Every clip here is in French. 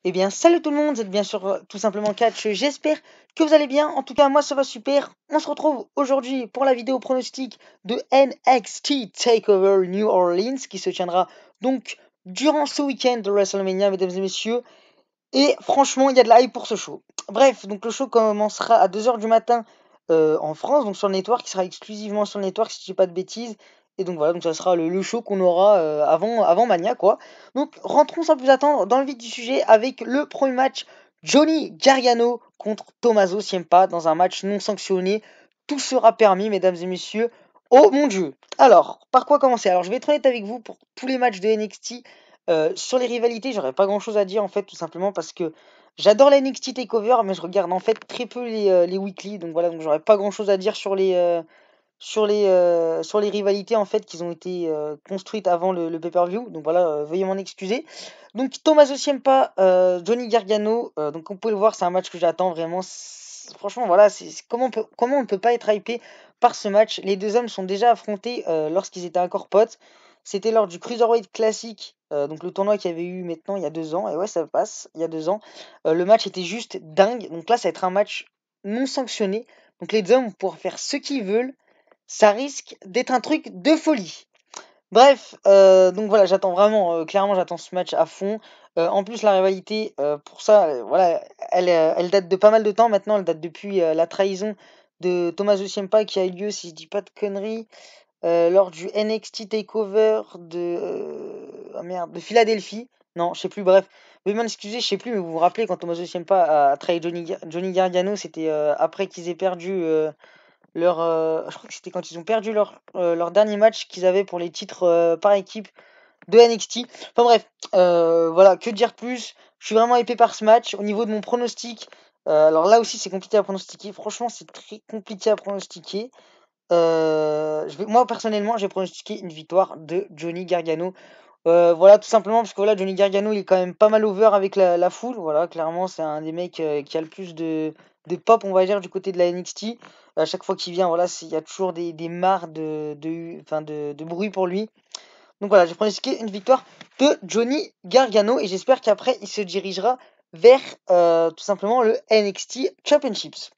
Eh bien, salut tout le monde, vous êtes bien sûr tout simplement Catch. J'espère que vous allez bien. En tout cas, moi ça va super. On se retrouve aujourd'hui pour la vidéo pronostic de NXT TakeOver New Orleans qui se tiendra donc durant ce week-end de WrestleMania, mesdames et messieurs. Et franchement, il y a de la hype pour ce show. Bref, donc le show commencera à 2 h du matin en France, donc sur le network, qui sera exclusivement sur le network si je dis pas de bêtises. Et donc voilà, donc ça sera le show qu'on aura avant Mania, quoi. Donc rentrons sans plus attendre dans le vif du sujet avec le premier match, Johnny Gargano contre Tommaso Ciampa dans un match non sanctionné. Tout sera permis, mesdames et messieurs. Oh mon dieu. Alors, par quoi commencer? Alors, je vais être honnête avec vous, pour tous les matchs de NXT, sur les rivalités, j'aurais pas grand chose à dire en fait, tout simplement parce que j'adore la NXT Takeover, mais je regarde en fait très peu les weekly, donc voilà, donc j'aurais pas grand chose à dire sur les rivalités en fait qui ont été construites avant le pay-per-view, donc voilà, veuillez m'en excuser. Donc Tommaso Ciampa, Johnny Gargano, donc comme vous pouvez le voir, c'est un match que j'attends vraiment. Franchement, voilà, comment on ne peut pas être hypé par ce match. Les deux hommes sont déjà affrontés lorsqu'ils étaient encore potes. C'était lors du Cruiserweight Classic, donc le tournoi qu'il y avait eu maintenant il y a 2 ans. Et ouais, ça passe, il y a 2 ans. Le match était juste dingue. Donc là, ça va être un match non sanctionné. Donc les deux hommes vont pouvoir faire ce qu'ils veulent. Ça risque d'être un truc de folie. Bref, donc voilà, j'attends vraiment, clairement, j'attends ce match à fond. En plus, la rivalité, pour ça, voilà, elle date de pas mal de temps maintenant. Elle date depuis la trahison de Tommaso Ciampa qui a eu lieu, si je dis pas de conneries, lors du NXT Takeover oh merde, de Philadelphie. Non, je sais plus, bref. Veuillez m'excuser, je sais plus, mais vous vous rappelez quand Tommaso Ciampa a trahi Johnny Gargano, c'était après qu'ils aient perdu je crois que c'était quand ils ont perdu leur dernier match qu'ils avaient pour les titres par équipe de NXT. Enfin bref, voilà, que dire de plus. Je suis vraiment épais par ce match. Au niveau de mon pronostic, alors là aussi c'est compliqué à pronostiquer. Franchement, c'est très compliqué à pronostiquer. Moi personnellement, j'ai pronostiqué une victoire de Johnny Gargano. Voilà, tout simplement parce que voilà, Johnny Gargano, il est quand même pas mal over avec la foule. Voilà, clairement, c'est un des mecs qui a le plus de pop, on va dire, du côté de la NXT. À chaque fois qu'il vient, voilà, il y a toujours des mares enfin, de bruit pour lui. Donc voilà, j'ai pronostiqué une victoire de Johnny Gargano et j'espère qu'après, il se dirigera vers tout simplement le NXT Championships.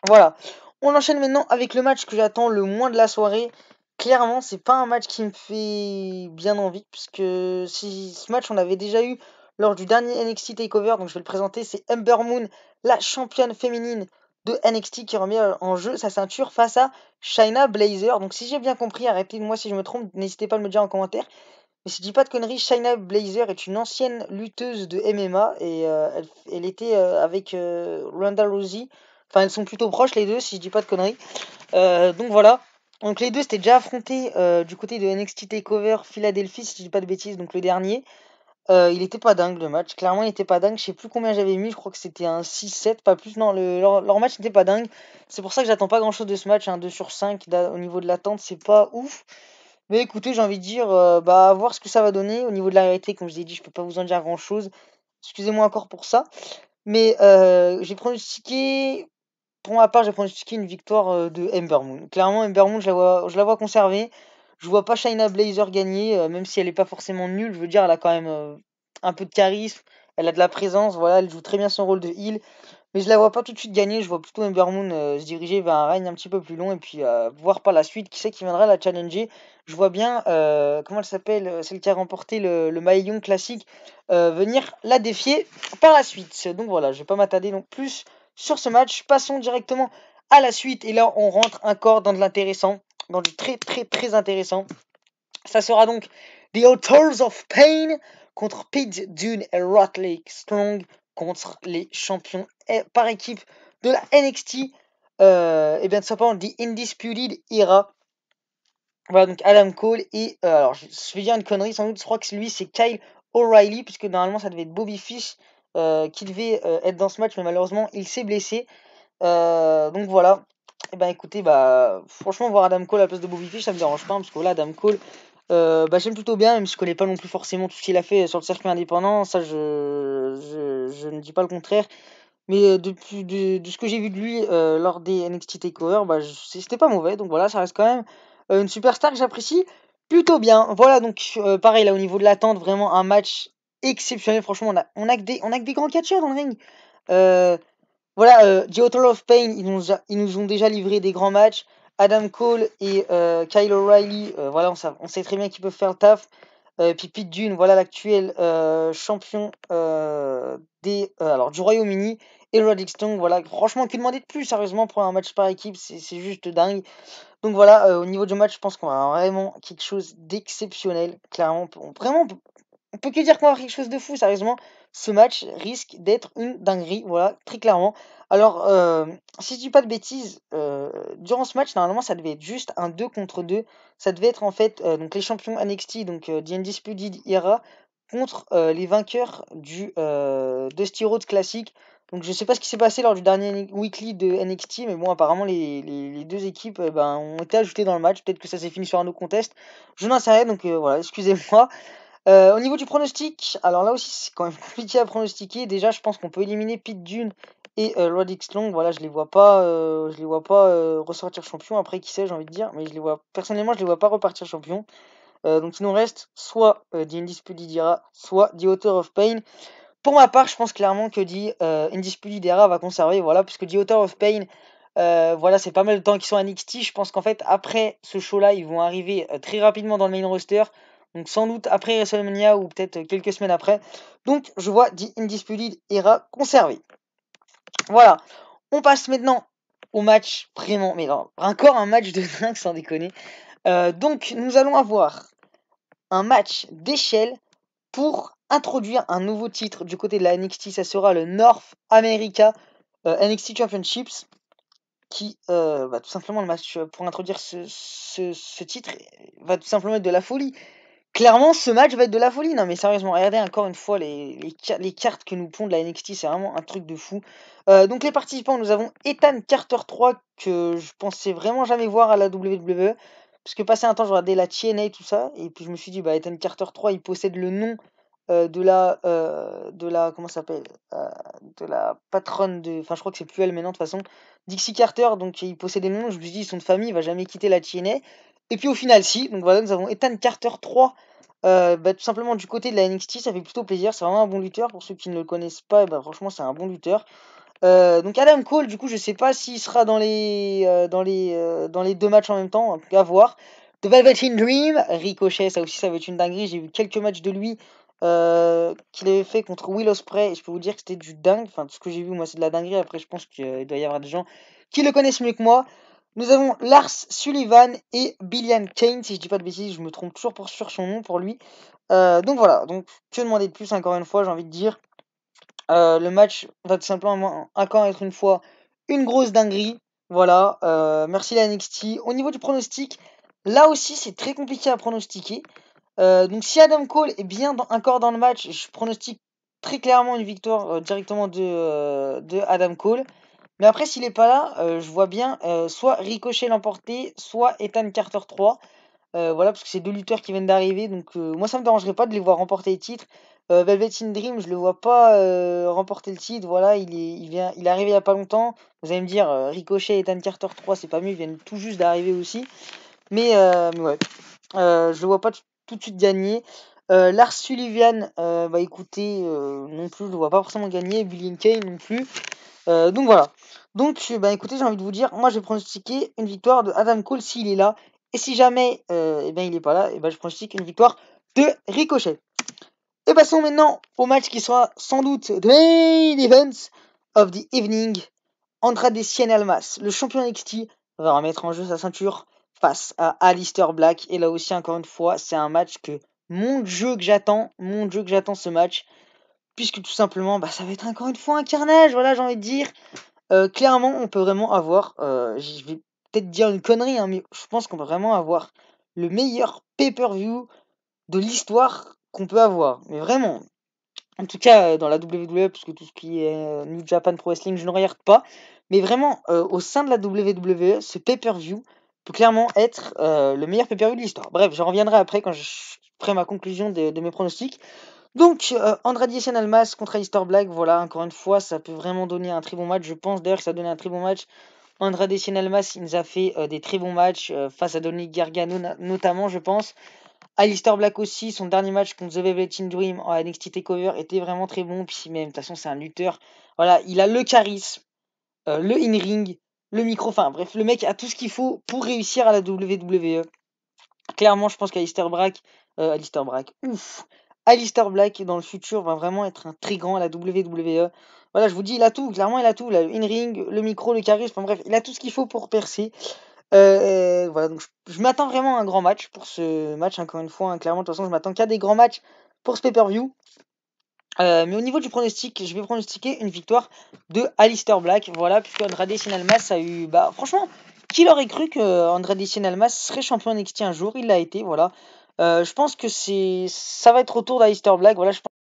Voilà. On enchaîne maintenant avec le match que j'attends le moins de la soirée. Clairement, c'est pas un match qui me fait bien envie, puisque si ce match on l'avait déjà eu lors du dernier NXT Takeover, donc je vais le présenter, c'est Ember Moon, la championne féminine de NXT qui remet en jeu sa ceinture face à Shayna Blazer. Donc si j'ai bien compris, arrêtez-moi si je me trompe, n'hésitez pas à me le dire en commentaire. Mais si je dis pas de conneries, Shayna Blazer est une ancienne lutteuse de MMA et elle était avec Ronda Rousey. Enfin, elles sont plutôt proches les deux, si je dis pas de conneries. Donc voilà. Donc les deux s'étaient déjà affrontés du côté de NXT TakeOver Philadelphie, si je dis pas de bêtises, donc le dernier. Il était pas dingue le match, clairement il était pas dingue. Je sais plus combien j'avais mis, je crois que c'était un 6-7, pas plus. Non, leur match n'était pas dingue. C'est pour ça que j'attends pas grand chose de ce match, un 2 sur 5 au niveau de l'attente, c'est pas ouf. Mais écoutez, j'ai envie de dire, bah, à voir ce que ça va donner. Au niveau de la réalité, comme je vous ai dit, je peux pas vous en dire grand chose. Excusez-moi encore pour ça. Mais j'ai pronostiqué, pour ma part, j'ai pronostiqué une victoire de Ember Moon. Clairement, Ember Moon, je la vois conserver. Je vois pas Shayna Blazer gagner, même si elle est pas forcément nulle. Je veux dire, elle a quand même un peu de charisme. Elle a de la présence. Voilà, elle joue très bien son rôle de heel. Mais je la vois pas tout de suite gagner. Je vois plutôt Ember Moon se diriger vers un règne un petit peu plus long et puis voir par la suite qui c'est qui viendra la challenger. Je vois bien, comment elle s'appelle, celle qui a remporté le maillot classique, venir la défier par la suite. Donc voilà, je vais pas m'attarder donc plus sur ce match. Passons directement à la suite. Et là, on rentre encore dans de l'intéressant, dans du très très très intéressant. Ça sera donc The Authors of Pain contre Pete Dunne et Roderick Strong contre les champions par équipe de la NXT. Et bien tout simplement The Undisputed Era. Voilà donc Adam Cole et alors je vais dire une connerie sans doute, je crois que lui c'est Kyle O'Reilly puisque normalement ça devait être Bobby Fish qui devait être dans ce match mais malheureusement il s'est blessé. Donc voilà. Et ben écoutez, bah franchement voir Adam Cole à la place de Bobby Fish ça me dérange pas hein, parce que voilà Adam Cole bah, j'aime plutôt bien, même si je connais pas non plus forcément tout ce qu'il a fait sur le circuit indépendant, ça je ne dis pas le contraire. Mais de ce que j'ai vu de lui lors des NXT TakeOver, bah, c'était pas mauvais, donc voilà, ça reste quand même une superstar que j'apprécie plutôt bien. Voilà, donc pareil là au niveau de l'attente, vraiment un match exceptionnel. Franchement, on a que des grands catcheurs dans le ring. Euh, voilà, The Author of Pain, ils nous ont déjà livré des grands matchs. Adam Cole et Kyle O'Reilly, voilà, on sait très bien qu'ils peuvent faire le taf. Puis Pete Dunne, voilà l'actuel champion alors, du Royaume-Uni. Et Roderick Strong, voilà, franchement, que demander de plus, sérieusement, pour un match par équipe, c'est juste dingue. Donc voilà, au niveau du match, je pense qu'on a vraiment quelque chose d'exceptionnel. Clairement, vraiment, on peut que dire qu'on va avoir quelque chose de fou, sérieusement. Ce match risque d'être une dinguerie, voilà, très clairement. Alors, si je dis pas de bêtises, durant ce match, normalement, ça devait être juste un 2 contre 2. Ça devait être en fait donc les champions NXT, donc The Undisputed Era, contre les vainqueurs du Dusty Rhodes Classic. Donc je sais pas ce qui s'est passé lors du dernier weekly de NXT, mais bon, apparemment les deux équipes ben, ont été ajoutées dans le match. Peut-être que ça s'est fini sur un autre contest. Je n'en sais rien, donc voilà, excusez-moi. Au niveau du pronostic, alors là aussi c'est quand même compliqué à pronostiquer. Déjà, je pense qu'on peut éliminer Pete Dunne et Roderick Strong. Voilà, je les vois pas ressortir champion. Après, qui sait, j'ai envie de dire, mais je les vois personnellement, je les vois pas repartir champion. Donc il nous reste soit The Undisputed Era, soit The Author of Pain. Pour ma part, je pense clairement que The Undisputed Era va conserver, voilà, puisque The Author of Pain, voilà, c'est pas mal de temps qu'ils sont à NXT. Je pense qu'en fait, après ce show-là, ils vont arriver très rapidement dans le main roster. Donc sans doute après WrestleMania ou peut-être quelques semaines après. Donc je vois The Undisputed Era conservé. Voilà. On passe maintenant au match vraiment. Mais non, encore un match de dingue sans déconner. Donc nous allons avoir un match d'échelle pour introduire un nouveau titre du côté de la NXT. Ça sera le North America NXT Championships. Qui va tout simplement le match pour introduire ce titre va tout simplement être de la folie. Clairement, ce match va être de la folie. Non, mais sérieusement, regardez encore une fois les cartes que nous pondent la NXT, c'est vraiment un truc de fou. Donc, les participants, nous avons Ethan Carter 3, que je pensais vraiment jamais voir à la WWE. Parce que passé un temps, je regardais la TNA et tout ça. Et puis, je me suis dit, bah, Ethan Carter 3, il possède le nom comment ça s'appelle de la patronne de. Enfin, je crois que c'est plus elle maintenant, de toute façon. Dixie Carter, donc il possède des noms. Je me suis dit, son de famille, il va jamais quitter la TNA. Et puis, au final, si. Donc, voilà, nous avons Ethan Carter 3. Bah, tout simplement du côté de la NXT, ça fait plutôt plaisir. C'est vraiment un bon lutteur. Pour ceux qui ne le connaissent pas, bah, franchement, c'est un bon lutteur. Donc Adam Cole, du coup, je sais pas s'il sera dans les deux matchs en même temps. À voir. The Velvet Dream, Ricochet, ça aussi, ça va être une dinguerie. J'ai vu quelques matchs de lui qu'il avait fait contre Will Ospreay. Et je peux vous dire que c'était du dingue. Enfin, tout ce que j'ai vu, moi, c'est de la dinguerie. Après, je pense qu'il doit y avoir des gens qui le connaissent mieux que moi. Nous avons Lars Sullivan et Billian Kane, si je dis pas de bêtises, je me trompe toujours sur son nom pour lui. Donc voilà, donc que demander de plus encore une fois, j'ai envie de dire. Le match va tout simplement encore être une fois une grosse dinguerie. Voilà, merci la NXT. Au niveau du pronostic, là aussi c'est très compliqué à pronostiquer. Donc si Adam Cole est bien encore dans le match, je pronostique très clairement une victoire directement de Adam Cole. Mais après, s'il est pas là, je vois bien soit Ricochet l'emporter, soit Ethan Carter 3. Voilà, parce que c'est deux lutteurs qui viennent d'arriver. Donc moi, ça me dérangerait pas de les voir remporter le titre. Velvet in Dream, je le vois pas remporter le titre. Voilà, il est arrivé il y a pas longtemps. Vous allez me dire, Ricochet et Ethan Carter 3, c'est pas mieux, ils viennent tout juste d'arriver aussi. Mais ouais, je le vois pas tout de suite gagner. Lars Sullivan, bah écoutez, non plus, je le vois pas forcément gagner. Billy Kane non plus. Donc voilà. Donc, bah écoutez, j'ai envie de vous dire, moi j'ai pronostiqué une victoire de Adam Cole s'il est là. Et si jamais eh ben, il est pas là, et ben, je pronostique une victoire de Ricochet. Et passons maintenant au match qui sera sans doute the main event of the evening. Andrade Cien Almas, le champion NXT, va remettre en jeu sa ceinture face à Aleister Black. Et là aussi, encore une fois, c'est un match que mon Dieu que j'attends ce match. Puisque tout simplement, bah, ça va être encore une fois un carnage, voilà, j'ai envie de dire. Clairement, on peut vraiment avoir, je vais peut-être dire une connerie, hein, mais je pense qu'on peut vraiment avoir le meilleur pay-per-view de l'histoire qu'on peut avoir. Mais vraiment. En tout cas, dans la WWE, parce que tout ce qui est New Japan Pro Wrestling, je ne regarde pas. Mais vraiment, au sein de la WWE, ce pay-per-view peut clairement être le meilleur pay-per-view de l'histoire. Bref, j'en reviendrai après quand je ferai ma conclusion de mes pronostics. Donc, Andrade Cien Almas contre Aleister Black, voilà, encore une fois, ça peut vraiment donner un très bon match. Je pense d'ailleurs que ça a donné un très bon match. Andrade Cien Almas, il nous a fait des très bons matchs face à Dominic Gargano, notamment, je pense. Alistair Black aussi, son dernier match contre The Velvet Dream en NXT TakeOver était vraiment très bon. Puis même, de toute façon, c'est un lutteur. Voilà, il a le charisme, le in-ring, le micro. Enfin bref, le mec a tout ce qu'il faut pour réussir à la WWE. Clairement, je pense Alistair Black dans le futur va vraiment être un très grand à la WWE. Voilà, je vous dis, il a tout. Clairement, il a tout. Le in-ring, le micro, le charisme. Enfin bref, il a tout ce qu'il faut pour percer. Voilà, donc je m'attends vraiment à un grand match pour ce match, encore une fois, hein. Clairement, de toute façon, je m'attends qu'à des grands matchs pour ce pay-per-view. Mais au niveau du pronostic, je vais pronostiquer une victoire de Alistair Black. Voilà, puisque Andrade Cien Almas a eu. Bah, franchement, qui aurait cru que Andrade Cien Almas serait champion NXT un jour? Il l'a été, voilà. Je pense que ça va être au tour d'Alistair Black. Voilà, je